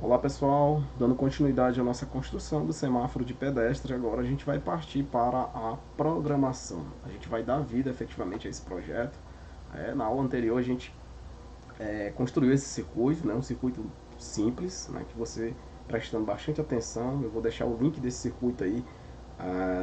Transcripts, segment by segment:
Olá pessoal, dando continuidade à nossa construção do semáforo de pedestre, agora a gente vai partir para a programação. A gente vai dar vida efetivamente a esse projeto. Na aula anterior a gente construiu esse circuito, né, um circuito simples, né, que você prestando bastante atenção, eu vou deixar o link desse circuito aí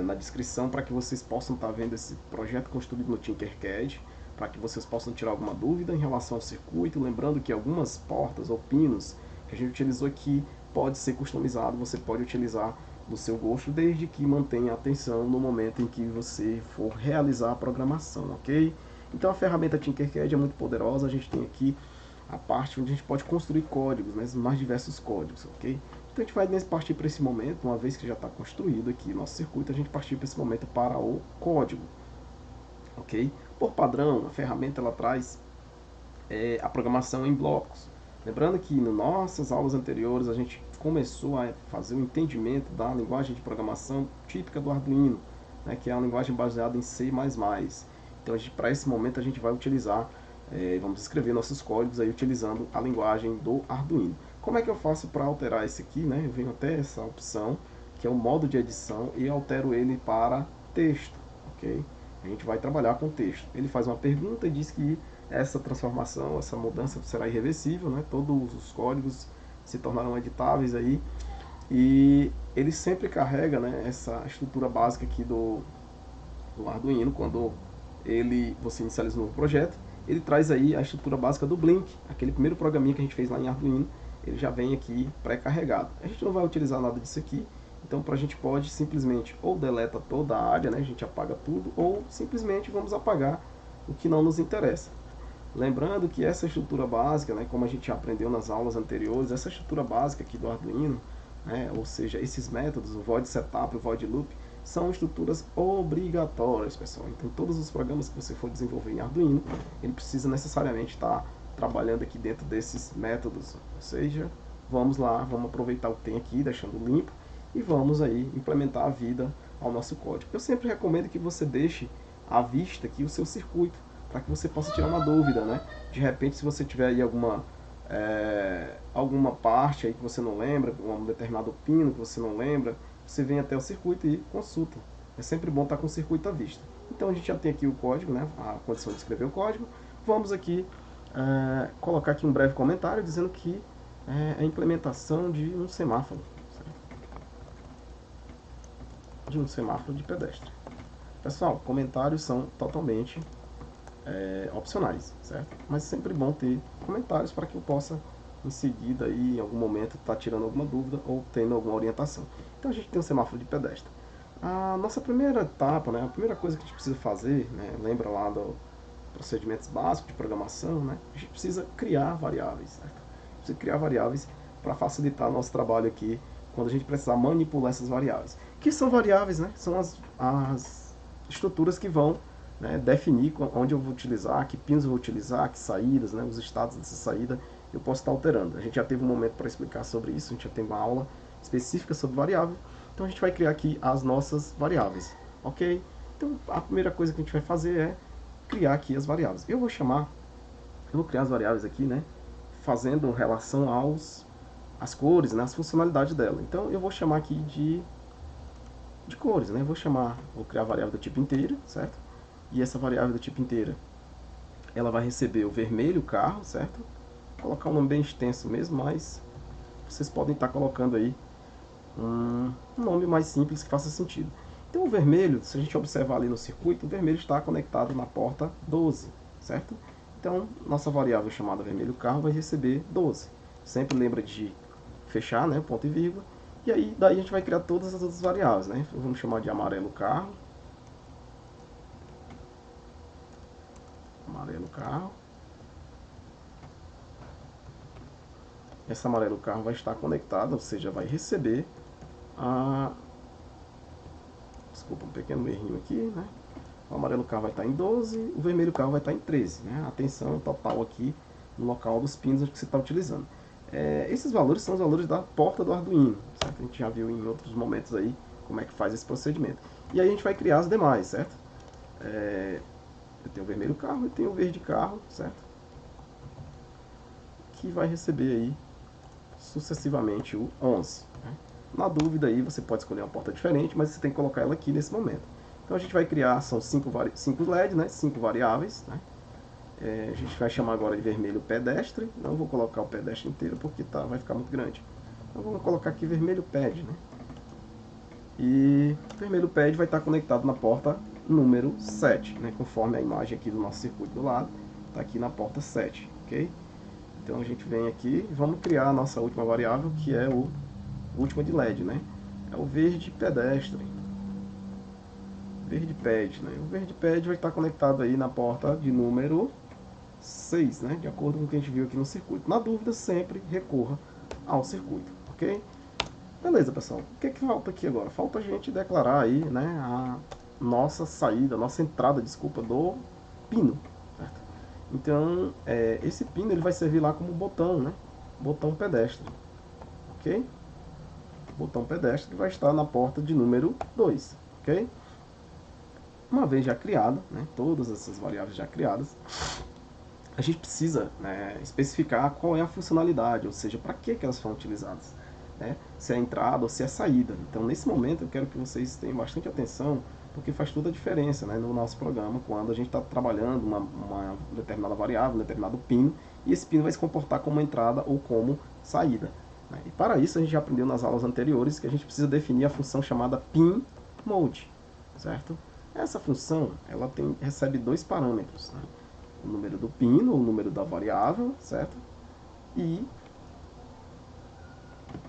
na descrição para que vocês possam estar vendo esse projeto construído no Tinkercad, para que vocês possam tirar alguma dúvida em relação ao circuito, lembrando que algumas portas ou pinos que a gente utilizou aqui pode ser customizado, você pode utilizar do seu gosto, desde que mantenha atenção no momento em que você for realizar a programação, ok? Então a ferramenta Tinkercad é muito poderosa, a gente tem aqui a parte onde a gente pode construir códigos, né, mais diversos códigos, ok? Então a gente vai partir para esse momento, uma vez que já está construído aqui nosso circuito, a gente partir para esse momento para o código, ok? Por padrão, a ferramenta ela traz a programação em blocos. Lembrando que nas nossas aulas anteriores a gente começou a fazer o entendimento da linguagem de programação típica do Arduino, né, que é uma linguagem baseada em C++. Então para esse momento a gente vai utilizar, vamos escrever nossos códigos aí utilizando a linguagem do Arduino. Como é que eu faço para alterar esse aqui? Né? Eu venho até essa opção, que é o modo de edição, e altero ele para texto, ok? A gente vai trabalhar com texto. Ele faz uma pergunta e diz que essa transformação, essa mudança será irreversível, né? Todos os códigos se tornarão editáveis aí, e ele sempre carrega, né, essa estrutura básica aqui do Arduino. Quando você inicializa um novo projeto, ele traz aí a estrutura básica do Blink, aquele primeiro programinha que a gente fez lá em Arduino, ele já vem aqui pré-carregado. A gente não vai utilizar nada disso aqui, então a gente pode simplesmente ou deleta toda a área, né, a gente apaga tudo, ou simplesmente vamos apagar o que não nos interessa. Lembrando que essa estrutura básica, né, como a gente já aprendeu nas aulas anteriores, essa estrutura básica aqui do Arduino, né, ou seja, esses métodos, o void setup e o void loop, são estruturas obrigatórias, pessoal. Então todos os programas que você for desenvolver em Arduino, ele precisa necessariamente estar trabalhando aqui dentro desses métodos. Ou seja, vamos lá, vamos aproveitar o que tem aqui, deixando limpo, e vamos aí implementar a vida ao nosso código. Eu sempre recomendo que você deixe à vista aqui o seu circuito, para que você possa tirar uma dúvida, né? De repente, se você tiver aí alguma parte aí que você não lembra, um determinado pino que você não lembra, você vem até o circuito e consulta. É sempre bom estar com o circuito à vista. Então a gente já tem aqui o código, né? A condição de escrever o código. Vamos aqui colocar aqui um breve comentário dizendo que é a implementação de um semáforo, certo? De um semáforo de pedestre. Pessoal, comentários são totalmente opcionais, certo? Mas é sempre bom ter comentários para que eu possa, em seguida, aí, em algum momento, estar tirando alguma dúvida ou tendo alguma orientação. Então a gente tem um semáforo de pedestre. A nossa primeira etapa, né, a primeira coisa que a gente precisa fazer, né, lembra lá dos procedimentos básicos de programação, né, a gente precisa criar variáveis, certo? Precisa criar variáveis para facilitar o nosso trabalho aqui, quando a gente precisar manipular essas variáveis. O que são variáveis, né? São as estruturas que vão, né, definir onde eu vou utilizar, que pinos eu vou utilizar, que saídas, né, os estados dessa saída eu posso estar alterando. A gente já teve um momento para explicar sobre isso, a gente já tem uma aula específica sobre variável, então a gente vai criar aqui as nossas variáveis, ok? Então a primeira coisa que a gente vai fazer é criar aqui as variáveis. Eu vou criar as variáveis aqui, né, fazendo relação às cores, né, as funcionalidades dela. Então eu vou chamar aqui de cores, né, vou criar a variável do tipo inteira, certo? E essa variável do tipo inteira, ela vai receber o vermelho carro, certo? Vou colocar um nome bem extenso mesmo, mas vocês podem estar colocando aí um nome mais simples que faça sentido. Então o vermelho, se a gente observar ali no circuito, o vermelho está conectado na porta 12, certo? Então nossa variável chamada vermelho carro vai receber 12. Sempre lembra de fechar, né, ponto e vírgula. E aí daí a gente vai criar todas as outras variáveis, né? Vamos chamar de amarelo carro. Amarelo carro. Esse amarelo carro vai estar conectado, ou seja, vai receber a... Desculpa, um pequeno errinho aqui, né? O amarelo carro vai estar em 12, o vermelho carro vai estar em 13, né? Atenção total aqui no local dos pinos que você está utilizando. Esses valores são os valores da porta do Arduino, certo? A gente já viu em outros momentos aí como é que faz esse procedimento. E aí a gente vai criar as demais, certo? Eu tenho o vermelho carro e tenho o verde carro, certo? Que vai receber aí sucessivamente o 11. Né? Na dúvida aí você pode escolher uma porta diferente, mas você tem que colocar ela aqui nesse momento. Então a gente vai criar, são 5 LEDs, né? 5 variáveis. Né? A gente vai chamar agora de vermelho pedestre. Não vou colocar o pedestre inteiro porque vai ficar muito grande. Então vamos colocar aqui vermelho pad. Né? E o vermelho pad vai estar conectado na porta número 7, né? Conforme a imagem aqui do nosso circuito do lado, está aqui na porta 7, ok? Então a gente vem aqui e vamos criar a nossa última variável, que é o última de LED, né? É o verde pedestre. Verde pad, né? O verde pad vai estar conectado aí na porta de número 6, né? De acordo com o que a gente viu aqui no circuito. Na dúvida, sempre recorra ao circuito, ok? Beleza, pessoal. O que falta aqui agora? Falta a gente declarar aí, né, a nossa saída, a nossa entrada, desculpa, do pino, certo? Então, esse pino ele vai servir lá como botão, né? Botão pedestre, ok? O botão pedestre vai estar na porta de número 2, ok? Uma vez já criada, né, todas essas variáveis já criadas, a gente precisa, né, especificar qual é a funcionalidade, ou seja, para que elas foram utilizadas. Né? Se é entrada ou se é saída. Então, nesse momento, eu quero que vocês tenham bastante atenção, porque faz toda a diferença, né, no nosso programa, quando a gente está trabalhando uma determinada variável, um determinado pino, e esse pino vai se comportar como entrada ou como saída. Né? E para isso, a gente já aprendeu nas aulas anteriores que a gente precisa definir a função chamada pin mode, certo? Essa função ela recebe dois parâmetros, né? O número do pino, o número da variável, certo? E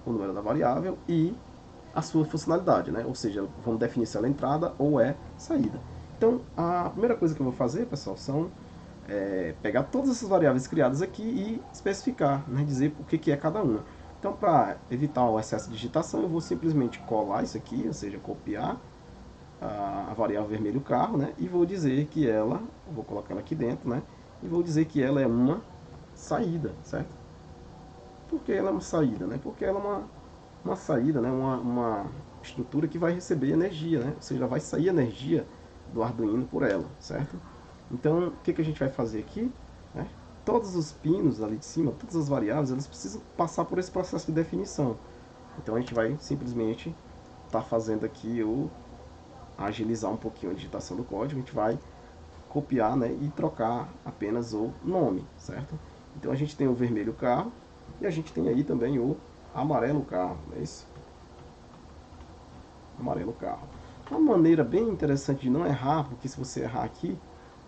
o número da variável e a sua funcionalidade, né? Ou seja, vamos definir se ela é entrada ou é saída. Então, a primeira coisa que eu vou fazer, pessoal, são pegar todas essas variáveis criadas aqui e especificar, né? Dizer o que é cada uma. Então, para evitar o excesso de digitação, eu vou simplesmente colar isso aqui, ou seja, copiar a variável vermelho carro, né? E vou dizer que ela, vou colocar ela aqui dentro, né? E vou dizer que ela é uma saída, certo? Por que ela é uma saída, né? Porque ela é uma saída, né? Uma estrutura que vai receber energia, né? Ou seja, vai sair energia do Arduino por ela, certo? Então, o que a gente vai fazer aqui? Né? Todos os pinos ali de cima, todas as variáveis, elas precisam passar por esse processo de definição. Então, a gente vai simplesmente estar fazendo aqui agilizar um pouquinho a digitação do código. A gente vai copiar, né, e trocar apenas o nome, certo? Então, a gente tem o vermelho carro e a gente tem aí também o amarelo carro, não é isso? Amarelo carro. Uma maneira bem interessante de não errar, porque se você errar aqui,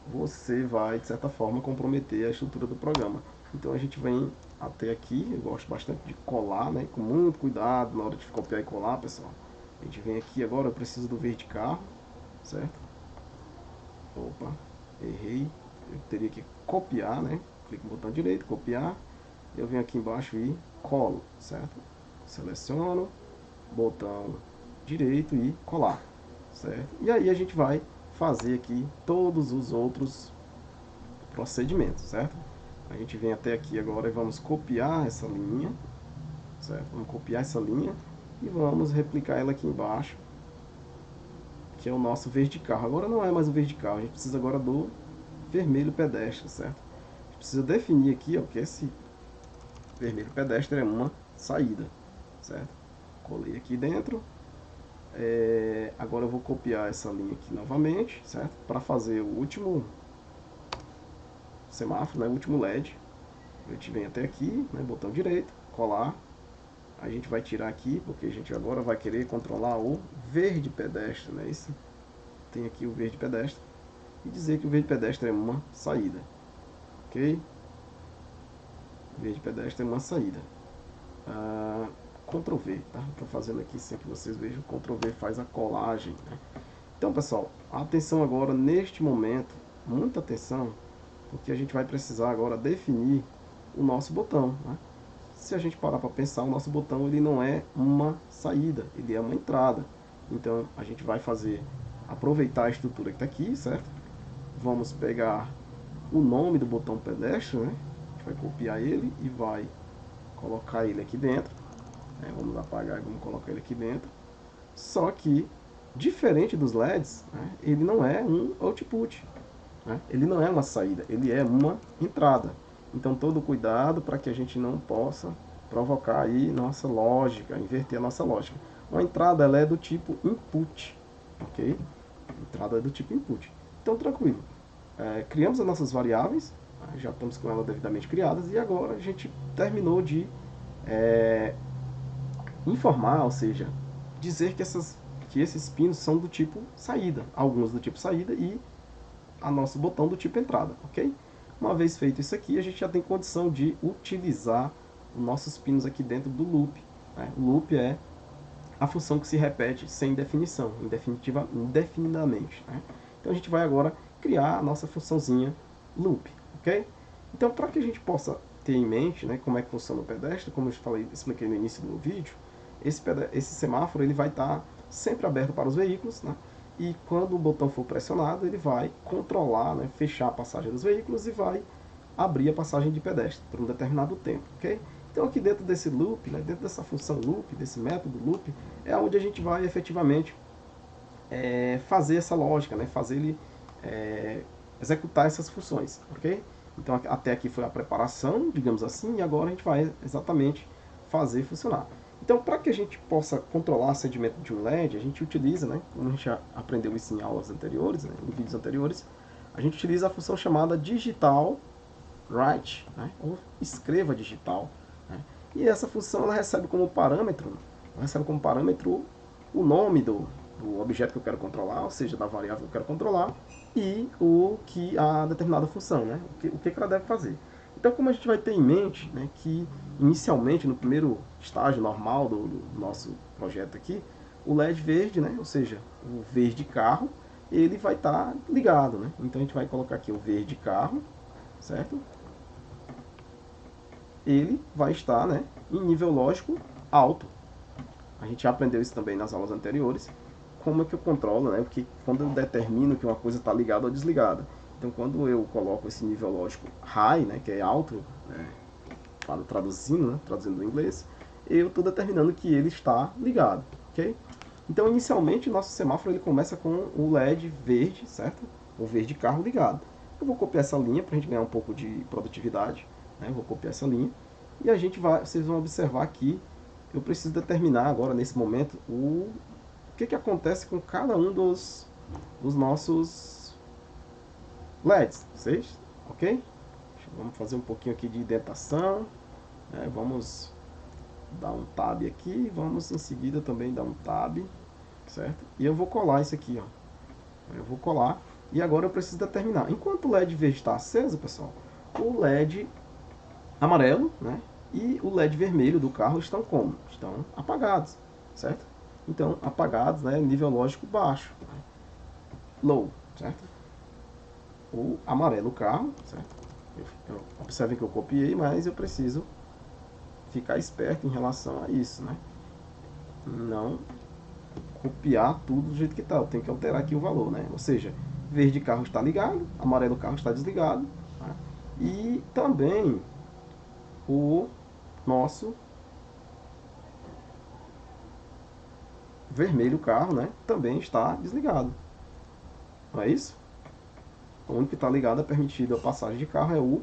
você vai, de certa forma, comprometer a estrutura do programa. Então a gente vem até aqui, eu gosto bastante de colar, né, com muito cuidado na hora de copiar e colar, pessoal. A gente vem aqui agora, eu preciso do verde carro, certo? Opa, errei. Eu teria que copiar, né? Clique no botão direito, copiar. Eu venho aqui embaixo e colo, certo? Seleciono, botão direito e colar, certo? E aí a gente vai fazer aqui todos os outros procedimentos, certo? A gente vem até aqui agora e vamos copiar essa linha, certo? Vamos copiar essa linha e vamos replicar ela aqui embaixo, que é o nosso verde carro. Agora não é mais o verde carro, a gente precisa agora do vermelho pedestre, certo? A gente precisa definir aqui, ó, que esse vermelho pedestre é uma saída, certo? Colei aqui dentro. Agora eu vou copiar essa linha aqui novamente, certo? Para fazer o último semáforo, né? O último LED. A gente vem até aqui, né? Botão direito, colar. A gente vai tirar aqui, porque a gente agora vai querer controlar o verde pedestre, não é isso? Tem aqui o verde pedestre. E dizer que o verde pedestre é uma saída, ok? O verde pedestre é uma saída. Ctrl V, tá? Estou fazendo aqui sem que vocês vejam. Ctrl V faz a colagem, né? Então, pessoal, atenção agora neste momento, muita atenção, porque a gente vai precisar agora definir o nosso botão, né? Se a gente parar para pensar, o nosso botão ele não é uma saída, ele é uma entrada. Então, a gente vai aproveitar a estrutura que está aqui, certo? Vamos pegar o nome do botão pedestre, né? A gente vai copiar ele e vai colocar ele aqui dentro. Vamos apagar e vamos colocar ele aqui dentro. Só que, diferente dos LEDs, né, ele não é um output, né? Ele não é uma saída, ele é uma entrada. Então todo cuidado para que a gente não possa provocar aí nossa lógica, inverter a nossa lógica. Uma entrada ela é do tipo input, ok? A entrada é do tipo input. Então, tranquilo. Criamos as nossas variáveis, já estamos com elas devidamente criadas, e agora a gente terminou de informar, ou seja, dizer que esses pinos são do tipo saída, alguns do tipo saída e a nosso botão do tipo entrada, ok? Uma vez feito isso aqui, a gente já tem condição de utilizar os nossos pinos aqui dentro do loop. Né? O loop é a função que se repete sem definição, indefinidamente. Né? Então a gente vai agora criar a nossa funçãozinha loop, ok? Então, para que a gente possa ter em mente, né, como é que funciona o pedestre, como eu expliquei no início do vídeo, esse semáforo ele vai estar sempre aberto para os veículos, né? E quando o botão for pressionado, ele vai controlar, né, fechar a passagem dos veículos e vai abrir a passagem de pedestre por um determinado tempo, ok? Então aqui dentro desse loop, né, dentro dessa função loop, desse método loop, é onde a gente vai efetivamente fazer essa lógica, né, fazer ele executar essas funções, ok? Então até aqui foi a preparação, digamos assim, e agora a gente vai exatamente fazer funcionar. Então, para que a gente possa controlar o acendimento de um LED, a gente utiliza, né, como a gente já aprendeu isso em aulas anteriores, né, em vídeos anteriores, a gente utiliza a função chamada digital write, né, ou escreva digital. Né, e essa função ela recebe como parâmetro o nome do objeto que eu quero controlar, ou seja, da variável que eu quero controlar, e a determinada função, né, o que ela deve fazer. Então, como a gente vai ter em mente, né, que inicialmente, no primeiro estágio normal do nosso projeto aqui, o LED verde, né, ou seja, o verde carro, ele vai estar ligado. Né? Então, a gente vai colocar aqui o verde carro, certo? Ele vai estar, né, em nível lógico alto. A gente já aprendeu isso também nas aulas anteriores. Como é que eu controlo, né? Porque quando eu determino que uma coisa está ligada ou desligada. Então, quando eu coloco esse nível lógico high, né, que é alto, né, traduzindo do inglês, eu estou determinando que ele está ligado, ok? Então, inicialmente, o nosso semáforo ele começa com o LED verde, certo? O verde carro ligado. Eu vou copiar essa linha para a gente ganhar um pouco de produtividade, né? Eu vou copiar essa linha e vocês vão observar que eu preciso determinar agora, nesse momento, o que acontece com cada um dos nossos LEDs, vocês? Ok? Vamos fazer um pouquinho aqui de indentação, né? Vamos dar um tab aqui, vamos em seguida também dar um tab, certo? E eu vou colar isso aqui, ó. Eu vou colar e agora eu preciso determinar. Enquanto o LED verde está aceso, pessoal, o LED amarelo, né, e o LED vermelho do carro estão como? Estão apagados, certo? Então, apagados, né, nível lógico baixo, né? Low, certo? O amarelo carro, certo? Observem que eu copiei, mas eu preciso ficar esperto em relação a isso, né? Não copiar tudo do jeito que está, eu tenho que alterar aqui o valor, né? Ou seja, verde carro está ligado, amarelo carro está desligado, tá? E também o nosso vermelho carro, né, também está desligado. Não é isso? O único que está ligado, é permitido a passagem de carro é o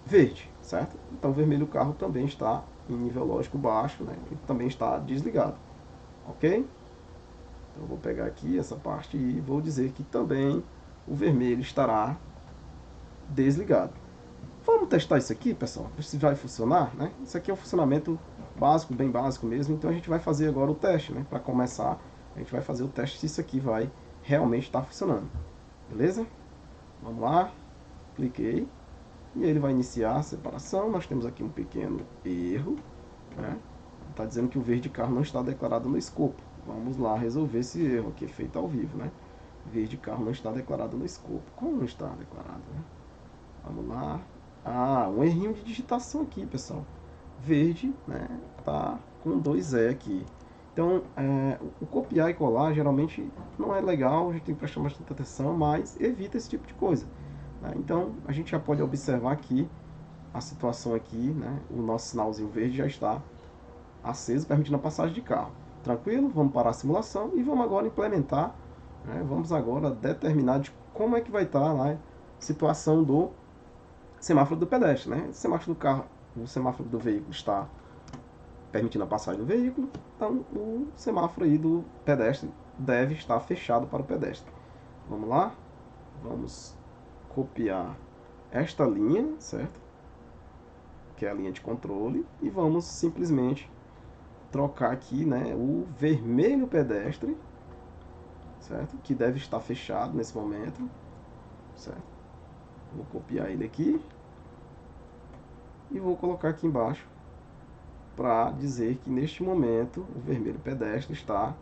verde, certo? Então o vermelho carro também está em nível lógico baixo, né, e também está desligado. Ok? Então eu vou pegar aqui essa parte e vou dizer que também o vermelho estará desligado. Vamos testar isso aqui, pessoal, ver se vai funcionar, né? Isso aqui é um funcionamento básico, bem básico mesmo, então a gente vai fazer agora o teste, né? Para começar, a gente vai fazer o teste se isso aqui vai realmente estar funcionando. Beleza? Vamos lá, cliquei, e ele vai iniciar a separação. Nós temos aqui um pequeno erro, né? Está dizendo que o verde carro não está declarado no escopo. Vamos lá resolver esse erro aqui, feito ao vivo, né? Verde carro não está declarado no escopo. Como não está declarado, né? Vamos lá. Ah, um errinho de digitação aqui, pessoal. Verde, né, tá com 2E aqui. Então, o copiar e colar geralmente não é legal, a gente tem que prestar bastante atenção, mas evita esse tipo de coisa. Né? Então, a gente já pode observar aqui a situação aqui, né, o nosso sinalzinho verde já está aceso, permitindo a passagem de carro. Tranquilo? Vamos parar a simulação e vamos agora implementar, né, vamos agora determinar de como é que vai estar, né, a situação do semáforo do pedestre, né? O semáforo do carro o semáforo do veículo está permitindo a passagem do veículo, então o semáforo aí do pedestre deve estar fechado para o pedestre. Vamos lá? Vamos copiar esta linha, certo? Que é a linha de controle, e vamos simplesmente trocar aqui, né, o vermelho pedestre, certo? Que deve estar fechado nesse momento, certo? Vou copiar ele aqui e vou colocar aqui embaixo para dizer que neste momento o vermelho pedestre está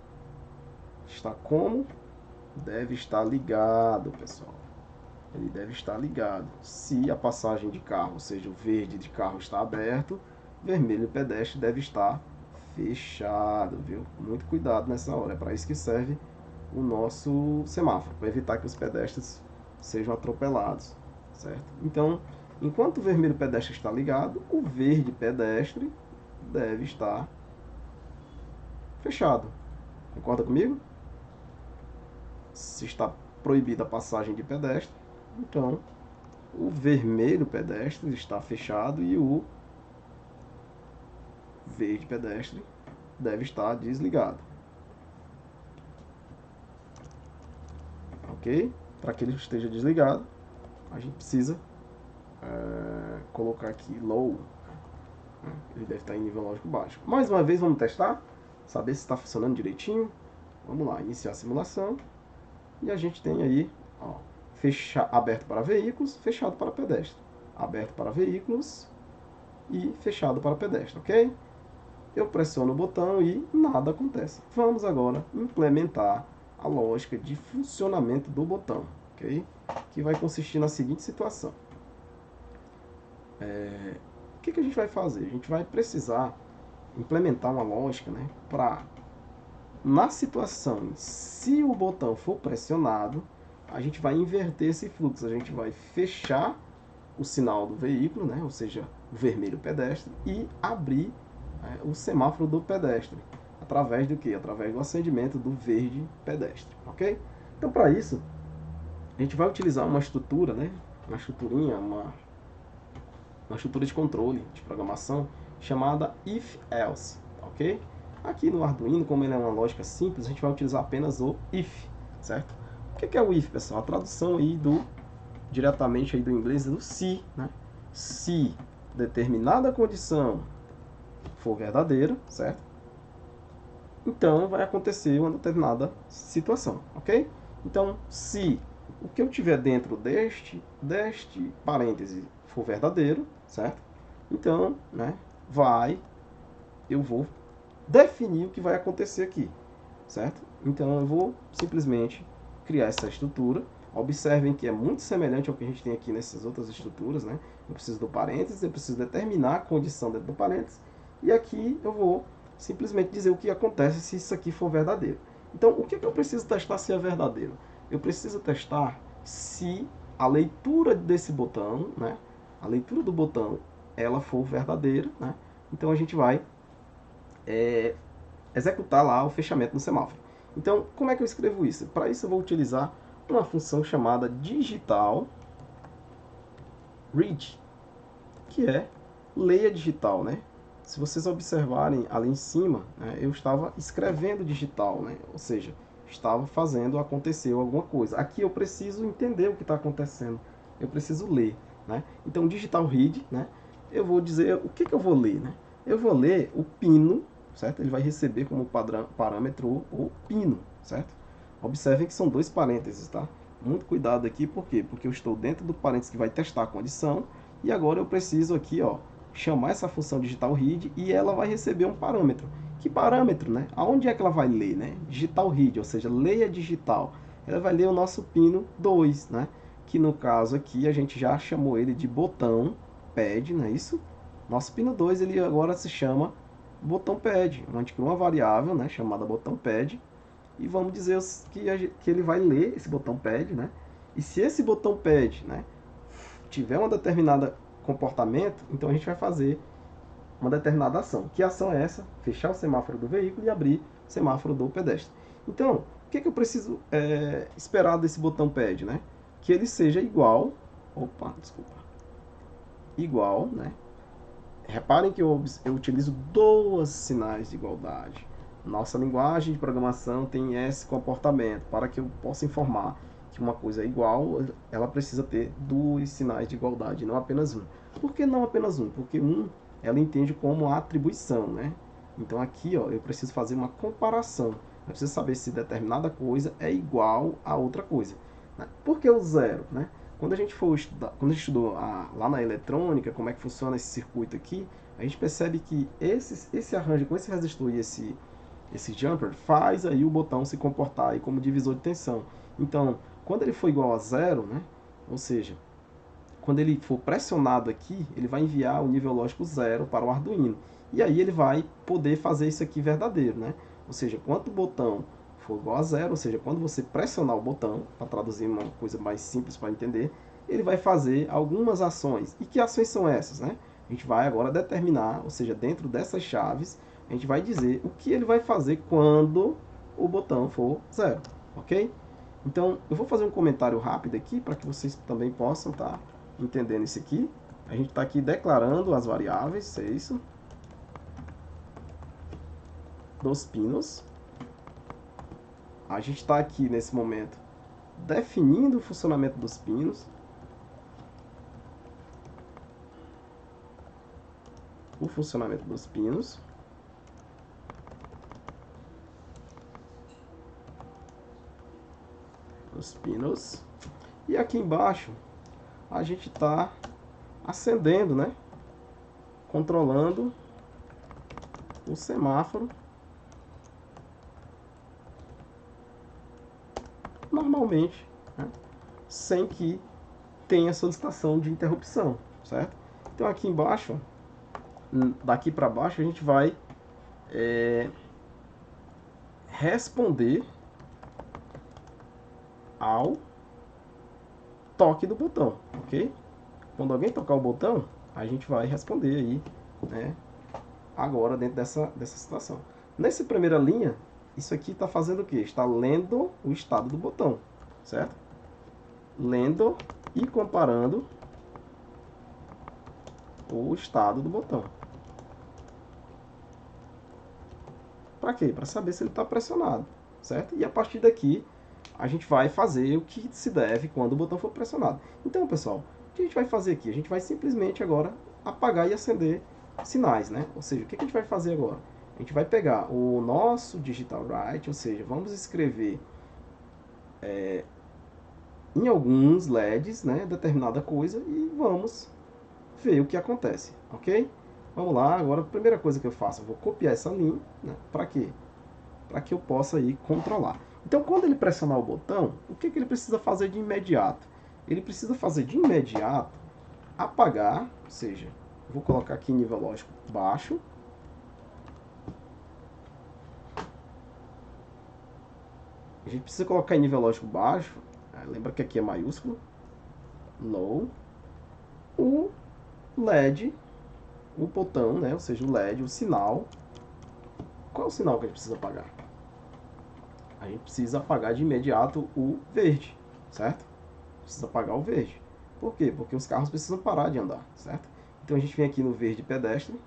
como? Deve estar ligado, pessoal. Ele deve estar ligado. Se a passagem de carro, ou seja, o verde de carro está aberto, o vermelho pedestre deve estar fechado, viu? Muito cuidado nessa hora. É para isso que serve o nosso semáforo, para evitar que os pedestres sejam atropelados, certo? Então, enquanto o vermelho pedestre está ligado, o verde pedestre deve estar fechado. Concorda comigo? Se está proibida a passagem de pedestre, então o vermelho pedestre está fechado e o verde pedestre deve estar desligado. Ok? Para que ele esteja desligado, a gente precisa colocar aqui low. Ele deve estar em nível lógico baixo. Mais uma vez, vamos testar, saber se está funcionando direitinho. Vamos lá, iniciar a simulação. E a gente tem aí, ó, aberto para veículos, fechado para pedestre. Aberto para veículos e fechado para pedestre, ok? Eu pressiono o botão e nada acontece. Vamos agora implementar a lógica de funcionamento do botão, ok? Que vai consistir na seguinte situação. O que a gente vai fazer? A gente vai precisar implementar uma lógica, né, para, na situação, se o botão for pressionado, a gente vai inverter esse fluxo. A gente vai fechar o sinal do veículo, né, ou seja, o vermelho pedestre, e abrir o semáforo do pedestre. Através do que? Através do acendimento do verde pedestre, ok? Então, para isso, a gente vai utilizar uma estrutura, né, uma estruturinha, uma estrutura de controle, de programação, chamada if-else, ok? Aqui no Arduino, como ele é uma lógica simples, a gente vai utilizar apenas o if, certo? O que é o if, pessoal? A tradução aí diretamente aí do inglês do se, né? Se determinada condição for verdadeira, certo? Então vai acontecer uma determinada situação, ok? Então, se o que eu tiver dentro deste parêntese for verdadeiro, certo? Então, né, eu vou definir o que vai acontecer aqui, certo? Então eu vou simplesmente criar essa estrutura. Observem que é muito semelhante ao que a gente tem aqui nessas outras estruturas, né? Eu preciso do parênteses, eu preciso determinar a condição dentro do parênteses, e aqui eu vou simplesmente dizer o que acontece se isso aqui for verdadeiro. Então, o que eu preciso testar se é verdadeiro? Eu preciso testar se a leitura desse botão, né, a leitura do botão, ela for verdadeira, né? Então a gente vai executar lá o fechamento no semáforo. Então, como é que eu escrevo isso? Para isso eu vou utilizar uma função chamada digital read, que é leia digital, né? Se vocês observarem ali em cima, né, eu estava escrevendo digital, né? Ou seja, estava fazendo acontecer alguma coisa. Aqui eu preciso entender o que está acontecendo, eu preciso ler, né? Então, digital read, né? Eu vou dizer o que eu vou ler, né? Eu vou ler o pino, certo? Ele vai receber como parâmetro o pino, certo? Observem que são dois parênteses, tá? Muito cuidado aqui, por quê? Porque eu estou dentro do parênteses que vai testar a condição, e agora eu preciso aqui, ó, chamar essa função digital read e ela vai receber um parâmetro. Que parâmetro, né? Aonde é que ela vai ler, né? Digital read, ou seja, leia digital. Ela vai ler o nosso pino 2, né? Que no caso aqui a gente já chamou ele de botão pad, não é isso? Nosso pino 2 ele agora se chama botão pad. A gente criou uma variável, né, chamada botão pad, e vamos dizer que ele vai ler esse botão pad, né? E se esse botão pad, né, tiver uma determinada comportamento, então a gente vai fazer uma determinada ação. Que ação é essa? Fechar o semáforo do veículo e abrir o semáforo do pedestre. Então, o que eu preciso esperar desse botão pad, né? Que ele seja igual, igual, né, reparem que eu utilizo dois sinais de igualdade. Nossa linguagem de programação tem esse comportamento. Para que eu possa informar que uma coisa é igual, ela precisa ter dois sinais de igualdade, não apenas um. Por que não apenas um? Porque um ela entende como atribuição, né? Então aqui, ó, eu preciso fazer uma comparação. Eu preciso saber se determinada coisa é igual a outra coisa. Né? Por que o zero, né? Quando a gente for estudar, quando a gente estudou lá na eletrônica, como é que funciona esse circuito aqui, a gente percebe que esse arranjo com esse resistor e esse jumper faz aí o botão se comportar aí como divisor de tensão. Então, quando ele for igual a zero, né? Ou seja, quando ele for pressionado aqui, ele vai enviar o nível lógico zero para o Arduino. E aí ele vai poder fazer isso aqui verdadeiro, né? Ou seja, quando o botão for igual a zero, ou seja, quando você pressionar o botão, para traduzir uma coisa mais simples para entender, ele vai fazer algumas ações. E que ações são essas, né? A gente vai agora determinar, ou seja, dentro dessas chaves, a gente vai dizer o que ele vai fazer quando o botão for zero, ok? Então, eu vou fazer um comentário rápido aqui para que vocês também possam estar entendendo isso aqui. A gente está aqui declarando as variáveis, é isso, dos pinos. A gente está aqui nesse momento definindo o funcionamento dos pinos. O funcionamento dos pinos. Os pinos. E aqui embaixo a gente está acendendo, né? Controlando o semáforo normalmente, né? Sem que tenha solicitação de interrupção, certo? Então aqui embaixo, daqui para baixo, a gente vai responder ao toque do botão, ok? Quando alguém tocar o botão, a gente vai responder aí, né? Agora dentro dessa situação. Nessa primeira linha, isso aqui está fazendo o quê? Está lendo o estado do botão, certo? Lendo e comparando o estado do botão. Para quê? Para saber se ele está pressionado, certo? E a partir daqui, a gente vai fazer o que se deve quando o botão for pressionado. Então, pessoal, o que a gente vai fazer aqui? A gente vai simplesmente agora apagar e acender sinais, né? Ou seja, o que a gente vai fazer agora? A gente vai pegar o nosso digital write, ou seja, vamos escrever em alguns LEDs, né, determinada coisa e vamos ver o que acontece, ok? Vamos lá, agora a primeira coisa que eu faço, eu vou copiar essa linha, né, para quê? Para que eu possa aí controlar. Então, quando ele pressionar o botão, o que ele precisa fazer de imediato? Ele precisa fazer de imediato apagar, ou seja, vou colocar aqui nível lógico baixo. A gente precisa colocar em nível lógico baixo, lembra que aqui é maiúsculo, low, o LED, o botão, né, ou seja, o LED, o sinal. Qual é o sinal que a gente precisa apagar? A gente precisa apagar de imediato o verde, certo? Precisa apagar o verde. Por quê? Porque os carros precisam parar de andar, certo? Então a gente vem aqui no verde pedestre,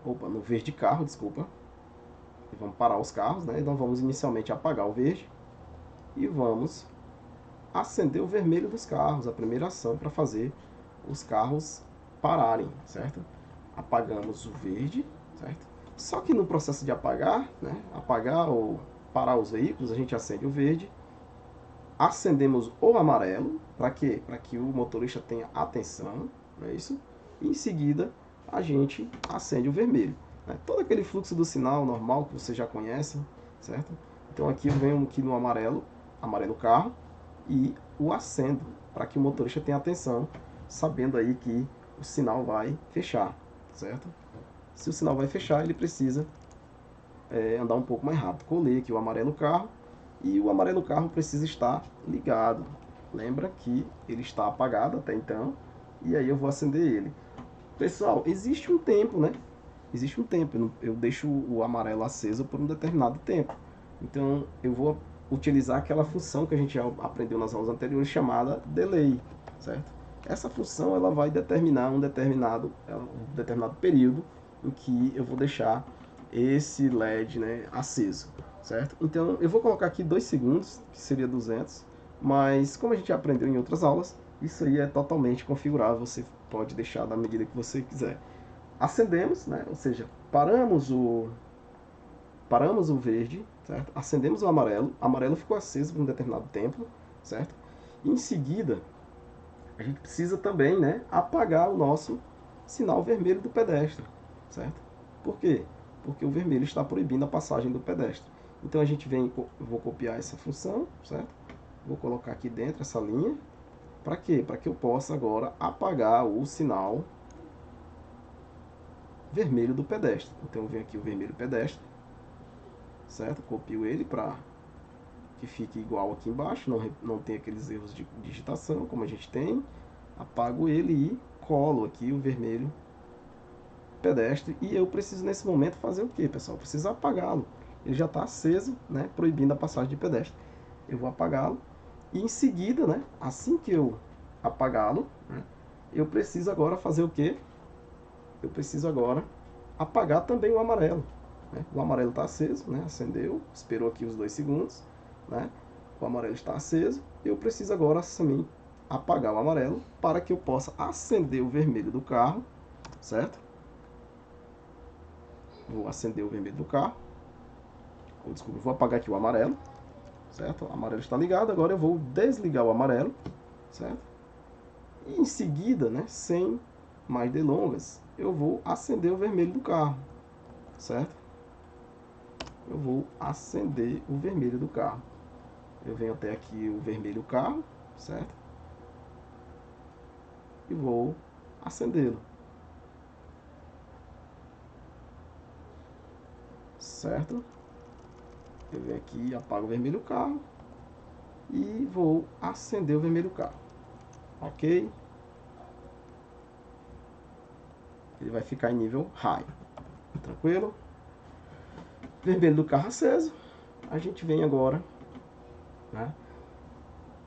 no verde carro, desculpa, e vamos parar os carros, né? Então vamos inicialmente apagar o verde e vamos acender o vermelho dos carros, a primeira ação para fazer os carros pararem, certo? Apagamos o verde, certo? Só que no processo de apagar, né? Apagar ou parar os veículos, a gente acende o verde, acendemos o amarelo, para quê? Para que o motorista tenha atenção, não é isso? E em seguida a gente acende o vermelho. Né? Todo aquele fluxo do sinal normal que vocês já conhecem, certo? Então aqui eu venho aqui no amarelo, amarelo carro, e o acendo, para que o motorista tenha atenção, sabendo aí que o sinal vai fechar, certo? Se o sinal vai fechar, ele precisa andar um pouco mais rápido. Colei aqui o amarelo carro, e o amarelo carro precisa estar ligado. Lembra que ele está apagado até então, e aí eu vou acender ele. Pessoal, existe um tempo, né? Existe um tempo, eu deixo o amarelo aceso por um determinado tempo. Então eu vou utilizar aquela função que a gente já aprendeu nas aulas anteriores, chamada delay, certo? Essa função ela vai determinar um determinado período em que eu vou deixar esse LED, né, aceso, certo? Então eu vou colocar aqui 2 segundos, que seria 200, mas como a gente aprendeu em outras aulas, isso aí é totalmente configurável, você pode deixar da medida que você quiser. Acendemos, né, ou seja, paramos o verde, certo? Acendemos o amarelo ficou aceso por um determinado tempo, certo? E em seguida, a gente precisa também, né, apagar o nosso sinal vermelho do pedestre, certo? Por quê? Porque o vermelho está proibindo a passagem do pedestre. Então a gente vem, vou copiar essa função, certo? Vou colocar aqui dentro essa linha. Para quê? Para que eu possa agora apagar o sinal vermelho do pedestre. Então eu venho aqui o vermelho pedestre, certo? Copio ele para que fique igual aqui embaixo, não tem aqueles erros de digitação como a gente tem. Apago ele e colo aqui o vermelho pedestre. E eu preciso nesse momento fazer o que, pessoal? Eu preciso apagá-lo. Ele já está aceso, né, proibindo a passagem de pedestre. Eu vou apagá-lo e em seguida, né, assim que eu apagá-lo, né, eu preciso agora fazer o que? Eu preciso agora apagar também o amarelo. Né? O amarelo está aceso, né, acendeu, esperou aqui os 2 segundos, né, o amarelo está aceso. Eu preciso agora também apagar o amarelo para que eu possa acender o vermelho do carro, certo? Vou acender o vermelho do carro. Desculpa, vou apagar aqui o amarelo, certo? O amarelo está ligado, agora eu vou desligar o amarelo, certo? E em seguida, né, sem mais delongas, eu vou acender o vermelho do carro, certo? Eu vou acender o vermelho do carro. Eu venho até aqui o vermelho do carro, certo? E vou acendê-lo, certo? Eu venho aqui, apago o vermelho do carro e vou acender o vermelho do carro, ok? Ele vai ficar em nível high, tranquilo? Vermelho do carro aceso. A gente vem agora, né,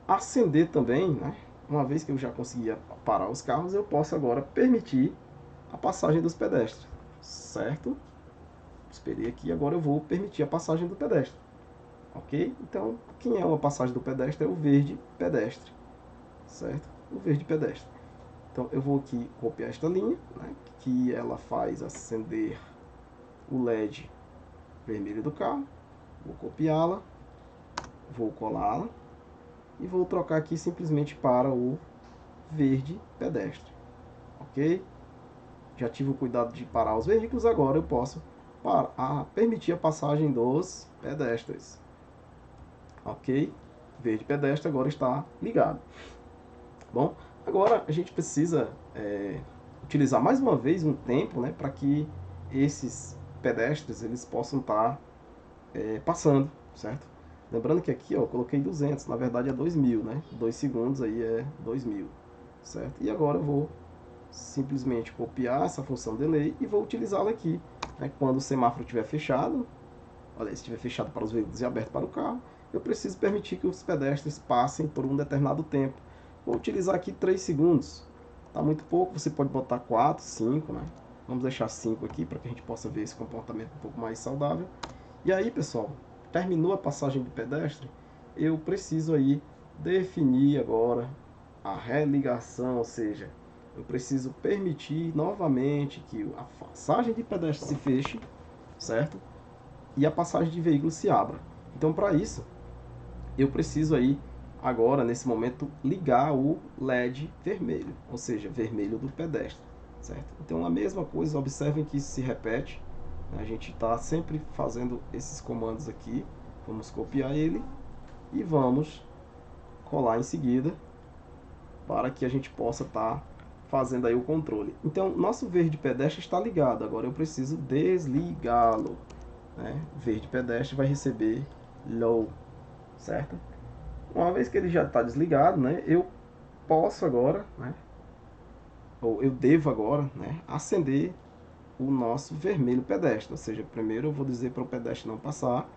acender também, né? Uma vez que eu já conseguia parar os carros, eu posso agora permitir a passagem dos pedestres, certo? Esperei aqui, agora eu vou permitir a passagem do pedestre, ok? Então, quem é uma passagem do pedestre é o verde pedestre, certo? O verde pedestre. Então, eu vou aqui copiar esta linha, né, que ela faz acender o LED vermelho do carro. Vou copiá-la, vou colá-la e vou trocar aqui simplesmente para o verde pedestre, ok? Já tive o cuidado de parar os veículos, agora eu posso permitir a passagem dos pedestres, ok? Verde pedestre agora está ligado. Bom, agora a gente precisa utilizar mais uma vez um tempo, né, para que esses pedestres eles possam estar passando, certo? Lembrando que aqui, ó, eu coloquei 200, na verdade é 2000, né? 2 segundos aí é 2000, certo? E agora eu vou simplesmente copiar essa função delay e vou utilizá-la aqui, né? Quando o semáforo estiver fechado, olha, se estiver fechado para os veículos e aberto para o carro, eu preciso permitir que os pedestres passem por um determinado tempo. Vou utilizar aqui 3 segundos. Tá muito pouco, você pode botar 4, 5, né? Vamos deixar 5 aqui para que a gente possa ver esse comportamento um pouco mais saudável. E aí, pessoal, terminou a passagem do pedestre, eu preciso aí definir agora a religação, ou seja, eu preciso permitir novamente que a passagem de pedestre se feche, certo? E a passagem de veículo se abra. Então, para isso, eu preciso aí agora, nesse momento, ligar o LED vermelho, ou seja, vermelho do pedestre, certo? Então, a mesma coisa, observem que isso se repete. A gente está sempre fazendo esses comandos aqui. Vamos copiar ele e vamos colar em seguida para que a gente possa estar fazendo aí o controle. Então, nosso verde pedestre está ligado. Agora eu preciso desligá-lo, né? Verde pedestre vai receber low, certo? Uma vez que ele já está desligado, né? Eu posso agora, né? Ou eu devo agora, né? Acender o nosso vermelho pedestre. Ou seja, primeiro eu vou dizer para o pedestre não passar,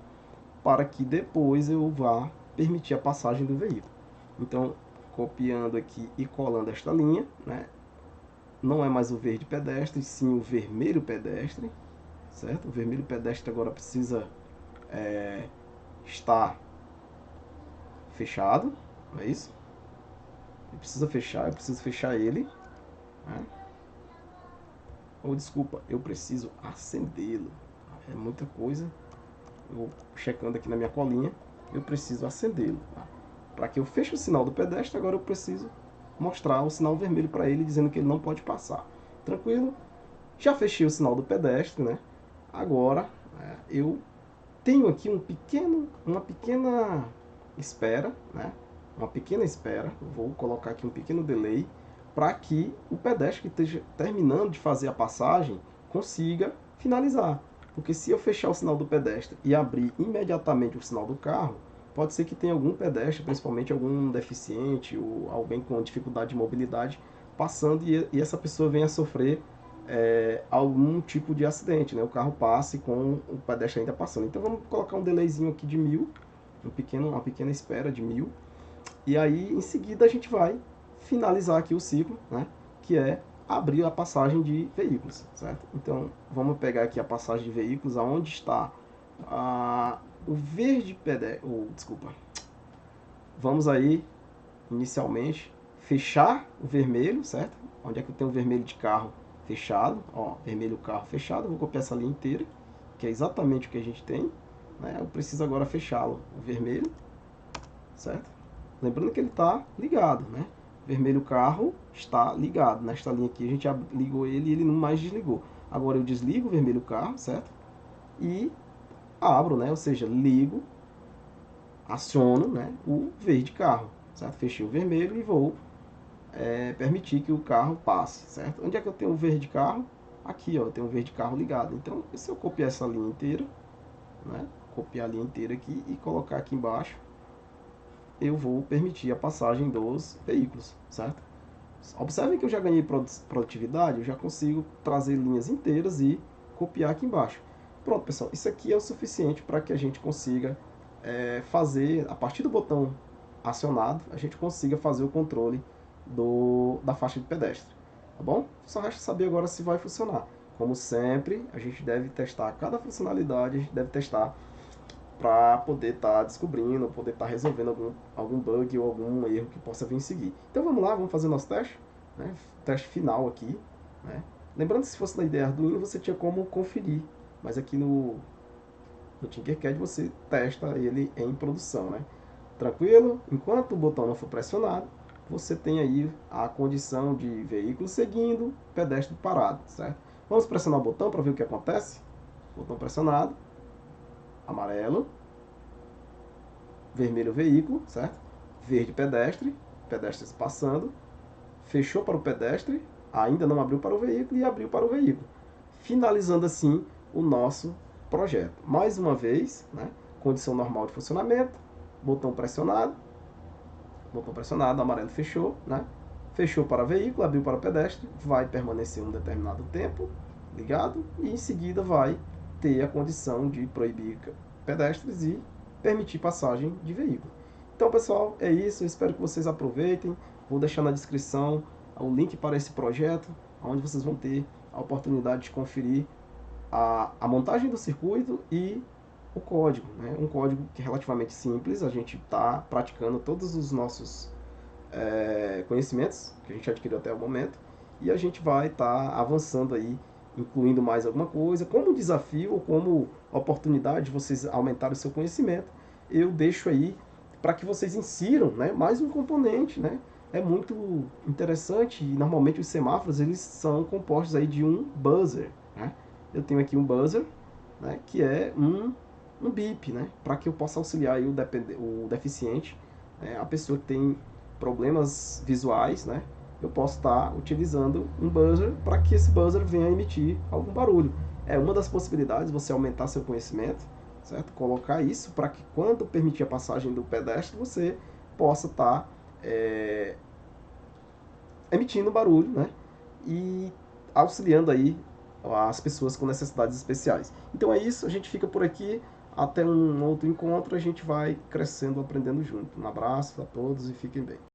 para que depois eu vá permitir a passagem do veículo. Então, copiando aqui e colando esta linha, né? Não é mais o verde pedestre, sim o vermelho pedestre, certo? O vermelho pedestre agora precisa estar fechado, não é isso? Ele precisa fechar, eu preciso fechar ele, né? Ou desculpa, eu preciso acendê-lo. É muita coisa. Eu checando aqui na minha colinha, eu preciso acendê-lo. Tá? Para que eu feche o sinal do pedestre, agora eu preciso mostrar o sinal vermelho para ele, dizendo que ele não pode passar. Tranquilo? Já fechei o sinal do pedestre, né? Agora eu tenho aqui uma pequena espera, né? Uma pequena espera. Vou colocar aqui um pequeno delay para que o pedestre que esteja terminando de fazer a passagem consiga finalizar. Porque se eu fechar o sinal do pedestre e abrir imediatamente o sinal do carro, pode ser que tenha algum pedestre, principalmente algum deficiente ou alguém com dificuldade de mobilidade, passando e essa pessoa venha a sofrer algum tipo de acidente, né? O carro passe com o pedestre ainda passando. Então vamos colocar um delayzinho aqui de 1000, uma pequena espera de 1000. E aí em seguida a gente vai finalizar aqui o ciclo, né? Que é abrir a passagem de veículos, certo? Então vamos pegar aqui a passagem de veículos, aonde está o verde pedestre, desculpa. Vamos aí inicialmente fechar o vermelho, certo? Onde é que eu tenho o vermelho de carro fechado? Ó, vermelho carro fechado. Vou copiar essa linha inteira, que é exatamente o que a gente tem, né? Eu preciso agora fechá-lo, o vermelho, certo? Lembrando que ele está ligado, né? Vermelho carro está ligado. Nesta linha aqui a gente ligou ele e ele não mais desligou. Agora eu desligo o vermelho carro, certo? E abro, né? Ou seja, ligo, aciono, né? O verde carro, certo? Fechei o vermelho e vou permitir que o carro passe, certo? Onde é que eu tenho o verde carro? Aqui, ó, eu tenho o verde carro ligado. Então, se eu copiar essa linha inteira, né? Copiar a linha inteira aqui e colocar aqui embaixo, eu vou permitir a passagem dos veículos, certo? Observem que eu já ganhei produtividade, eu já consigo trazer linhas inteiras e copiar aqui embaixo. Pronto, pessoal, isso aqui é o suficiente para que a gente consiga fazer, a partir do botão acionado, a gente consiga fazer o controle da faixa de pedestre, tá bom? Só resta saber agora se vai funcionar. Como sempre, a gente deve testar cada funcionalidade, a gente deve testar para poder estar descobrindo, poder estar resolvendo algum bug ou algum erro que possa vir em seguir. Então vamos lá, vamos fazer nosso teste, né? Teste final aqui, né? Lembrando que se fosse na ideia Arduino você tinha como conferir, mas aqui no Tinkercad você testa ele em produção, né? Tranquilo? Enquanto o botão não for pressionado, você tem aí a condição de veículo seguindo, pedestre parado, certo? Vamos pressionar o botão para ver o que acontece. Botão pressionado, amarelo, vermelho veículo, certo? Verde pedestre, pedestres passando, fechou para o pedestre, ainda não abriu para o veículo e abriu para o veículo. Finalizando assim o nosso projeto. Mais uma vez, né? Condição normal de funcionamento, botão pressionado, amarelo fechou, né? Fechou para veículo, abriu para pedestre, vai permanecer um determinado tempo ligado e em seguida vai ter a condição de proibir pedestres e permitir passagem de veículo. Então, pessoal, é isso. Eu espero que vocês aproveitem. Vou deixar na descrição o link para esse projeto, onde vocês vão ter a oportunidade de conferir a montagem do circuito e o código, né? Um código que é relativamente simples. A gente está praticando todos os nossos conhecimentos que a gente adquiriu até o momento e a gente vai estar avançando aí, incluindo mais alguma coisa, como desafio ou como oportunidade de vocês aumentarem o seu conhecimento. Eu deixo aí para que vocês insiram, né, mais um componente, né? É muito interessante e normalmente os semáforos eles são compostos aí de um buzzer, né? Eu tenho aqui um buzzer, né, que é um bip, né, para que eu possa auxiliar aí o deficiente, né, a pessoa que tem problemas visuais, né, eu posso estar utilizando um buzzer para que esse buzzer venha emitir algum barulho. É uma das possibilidades você aumentar seu conhecimento, certo? Colocar isso para que quando permitir a passagem do pedestre você possa estar emitindo barulho, né? E auxiliando aí as pessoas com necessidades especiais. Então é isso, a gente fica por aqui. Até um outro encontro, a gente vai crescendo, aprendendo junto. Um abraço a todos e fiquem bem.